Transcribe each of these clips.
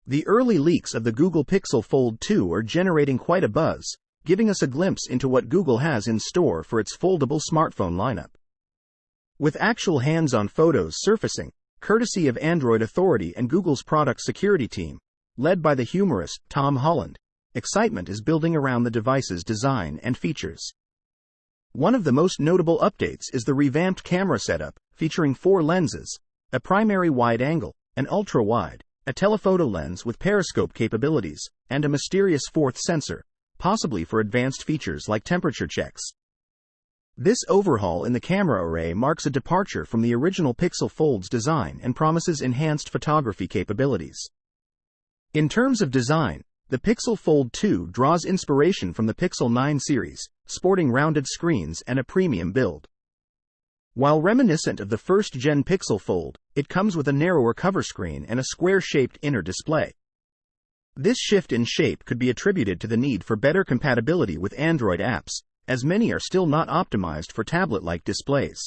The early leaks of the Google Pixel Fold 2 are generating quite a buzz, giving us a glimpse into what Google has in store for its foldable smartphone lineup. With actual hands-on photos surfacing, courtesy of Android Authority and Google's product security team, led by the humorist Tom Holland, excitement is building around the device's design and features. One of the most notable updates is the revamped camera setup, featuring 4 lenses: a primary wide-angle, an ultra-wide, a telephoto lens with periscope capabilities, and a mysterious 4th sensor, possibly for advanced features like temperature checks. This overhaul in the camera array marks a departure from the original Pixel Fold's design and promises enhanced photography capabilities. In terms of design, the Pixel Fold 2 draws inspiration from the Pixel 9 series, sporting rounded screens and a premium build. While reminiscent of the first-gen Pixel Fold, it comes with a narrower cover screen and a square-shaped inner display. This shift in shape could be attributed to the need for better compatibility with Android apps, as many are still not optimized for tablet-like displays.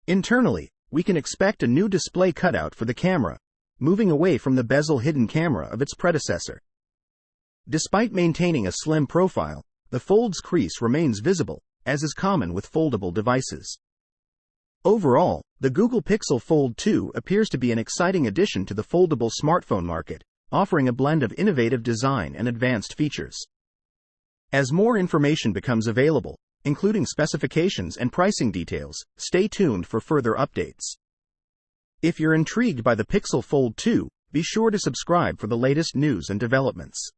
Internally, we can expect a new display cutout for the camera, moving away from the bezel-hidden camera of its predecessor. Despite maintaining a slim profile, the Fold's crease remains visible, as is common with foldable devices. Overall, the Google Pixel Fold 2 appears to be an exciting addition to the foldable smartphone market, offering a blend of innovative design and advanced features. As more information becomes available, including specifications and pricing details, stay tuned for further updates. If you're intrigued by the Pixel Fold 2, be sure to subscribe for the latest news and developments.